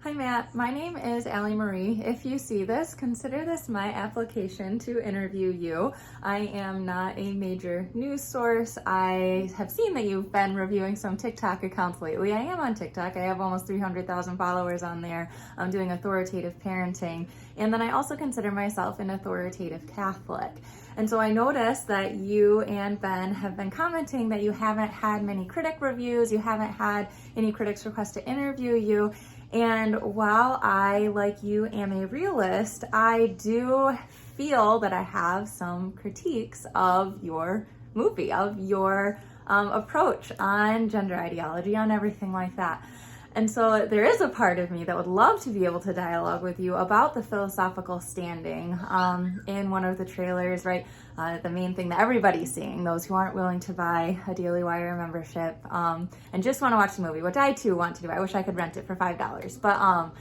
Hi Matt, my name is Allie Marie. If you see this, consider this my application to interview you. I am not a major news source. I have seen that you've been reviewing some TikTok accounts lately. I am on TikTok. I have almost 300,000 followers on there. I'm doing authoritative parenting. And then I also consider myself an authoritative Catholic. And so I noticed that you and Ben have been commenting that you haven't had many Critic reviews, you haven't had any critics request to interview you. And while I, like you, am a realist, I do feel that I have some critiques of your movie, of your approach on gender ideology, on everything like that. And so there is a part of me that would love to be able to dialogue with you about the philosophical standing in one of the trailers, right? The main thing that everybody's seeing, those who aren't willing to buy a Daily Wire membership and just want to watch the movie, which I too want to do. I wish I could rent it for $5.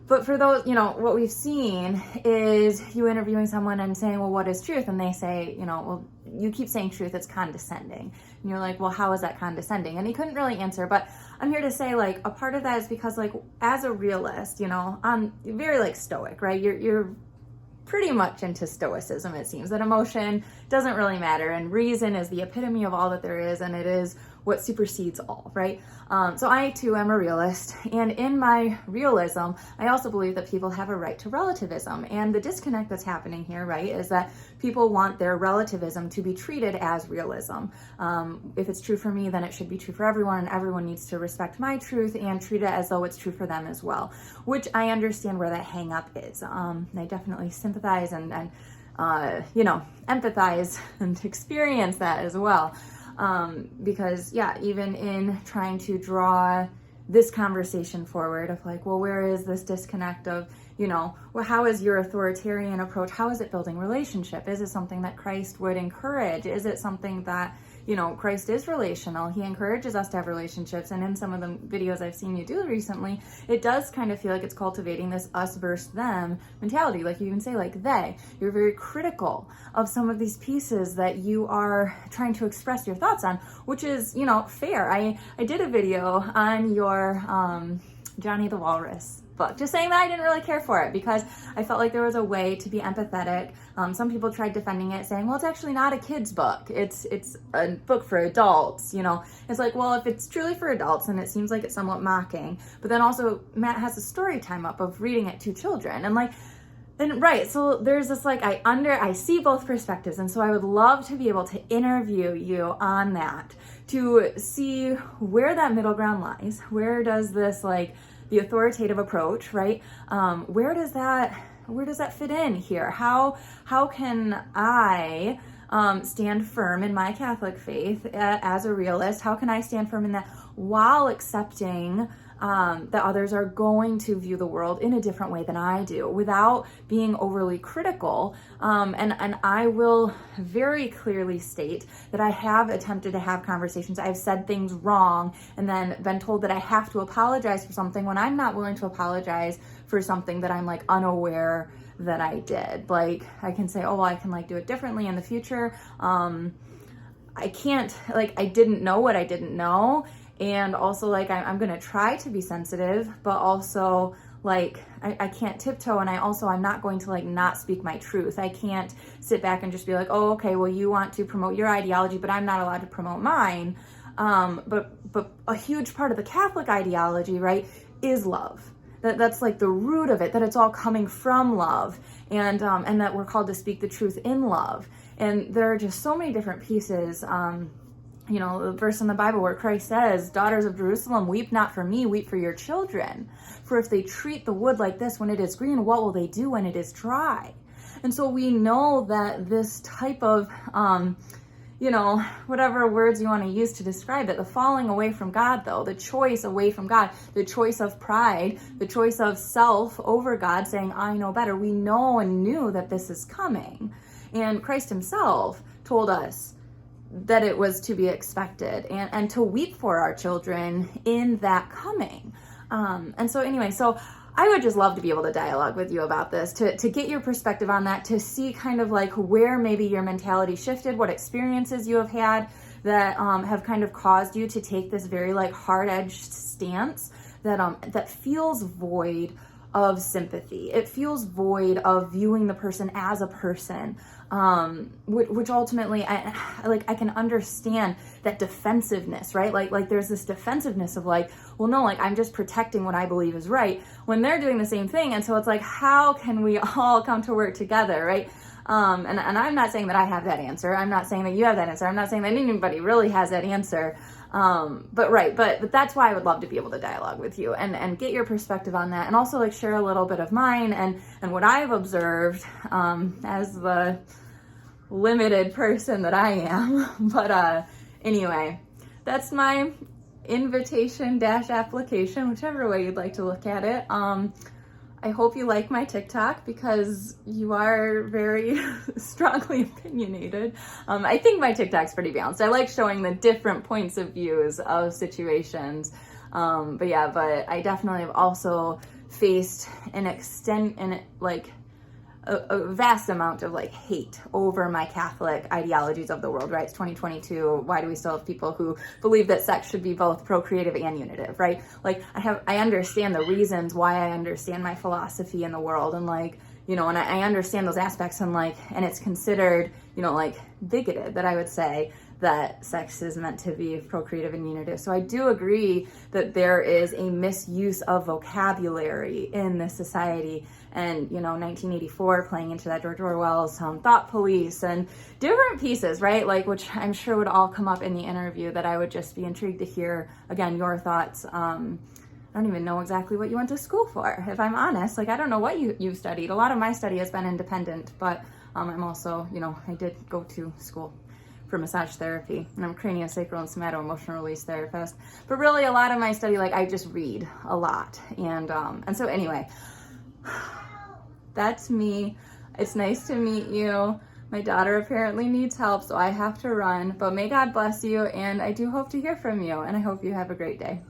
But for those, what we've seen is you interviewing someone and saying, well, what is truth? And they say, well, you keep saying truth, it's condescending. And you're like, well, how is that condescending? And he couldn't really answer, but I'm here to say, a part of that is because, as a realist, I'm very, stoic, right? You're pretty much into stoicism, it seems, that emotion doesn't really matter, and reason is the epitome of all that there is, and it is what supersedes all, right? So I too am a realist, and in my realism, I also believe that people have a right to relativism, and the disconnect that's happening here, right, is that people want their relativism to be treated as realism. If it's true for me, then it should be true for everyone, and everyone needs to respect my truth and treat it as though it's true for them as well, which I understand where that hang up is. I definitely sympathize and empathize and experience that as well. Because even in trying to draw this conversation forward of where is this disconnect of, how is your authoritarian approach? How is it building relationship? Is it something that Christ would encourage? Is it something that, Christ is relational? He encourages us to have relationships. And in some of the videos I've seen you do recently, it does kind of feel like it's cultivating this us versus them mentality. Like you even say they. You're very critical of some of these pieces that you are trying to express your thoughts on, which is, fair. I did a video on your Johnny the Walrus book, just saying that I didn't really care for it because I felt like there was a way to be empathetic. Some people tried defending it, saying, well, it's actually not a kid's book. It's a book for adults, It's well, if it's truly for adults, then it seems like it's somewhat mocking. But then also, Matt has a story time up of reading it to children. And so there's this I see both perspectives. And so I would love to be able to interview you on that, to see where that middle ground lies. Where does this, the authoritative approach, right? Where does that fit in here? How can I stand firm in my Catholic faith as a realist? How can I stand firm in that while accepting that others are going to view the world in a different way than I do, without being overly critical? And I will very clearly state that I have attempted to have conversations. I've said things wrong and then been told that I have to apologize for something when I'm not willing to apologize for something that I'm unaware that I did. I can say, oh, well, I can do it differently in the future. I can't, I didn't know what I didn't know. And also, I'm going to try to be sensitive, but also, I can't tiptoe, and I'm not going to, not speak my truth. I can't sit back and just be oh, okay, well, you want to promote your ideology, but I'm not allowed to promote mine. But a huge part of the Catholic ideology, right, is love. That's the root of it, that it's all coming from love, and that we're called to speak the truth in love. And there are just so many different pieces, the verse in the Bible where Christ says, daughters of Jerusalem, weep not for me, weep for your children. For if they treat the wood like this when it is green, what will they do when it is dry? And so we know that this type of, whatever words you want to use to describe it, the falling away from God, though, the choice away from God, the choice of pride, the choice of self over God, saying, I know better. We know and knew that this is coming. And Christ himself told us that it was to be expected and to weep for our children in that coming. And so I would just love to be able to dialogue with you about this, to get your perspective on that, to see kind of where maybe your mentality shifted, what experiences you have had that have kind of caused you to take this very hard-edged stance that feels void of sympathy. It feels void of viewing the person as a person, which ultimately I can understand that defensiveness, right? Like there's this defensiveness of like, well, no, like I'm just protecting what I believe is right when they're doing the same thing. And so it's like, how can we all come to work together, right? And I'm not saying that I have that answer. I'm not saying that you have that answer. I'm not saying that anybody really has that answer. But that's why I would love to be able to dialogue with you and get your perspective on that, and also like share a little bit of mine and what I've observed as the limited person that I am. But anyway, that's my invitation - application, whichever way you'd like to look at it. I hope you like my TikTok because you are very strongly opinionated. I think my TikTok's pretty balanced. I like showing the different points of views of situations. But I definitely have also faced a vast amount of like hate over my Catholic ideologies of the world, right? It's 2022. Why do we still have people who believe that sex should be both procreative and unitive, right? Like I understand the reasons why I understand my philosophy in the world, and like, you know, and I understand those aspects, and like, and it's considered, you know, like bigoted that I would say that sex is meant to be procreative and unitive. So I do agree that there is a misuse of vocabulary in this society. And, you know, 1984 playing into that George Orwell's thought police and different pieces, right? Like, which I'm sure would all come up in the interview, that I would just be intrigued to hear, again, your thoughts. I don't even know exactly what you went to school for, if I'm honest. Like, I don't know what you've studied. A lot of my study has been independent, but I'm also, you know, I did go to school for massage therapy, and I'm craniosacral and somato-emotional release therapist. But really, a lot of my study, like, I just read a lot. And so anyway, that's me. It's nice to meet you. My daughter apparently needs help, so I have to run. But may God bless you, and I do hope to hear from you, and I hope you have a great day.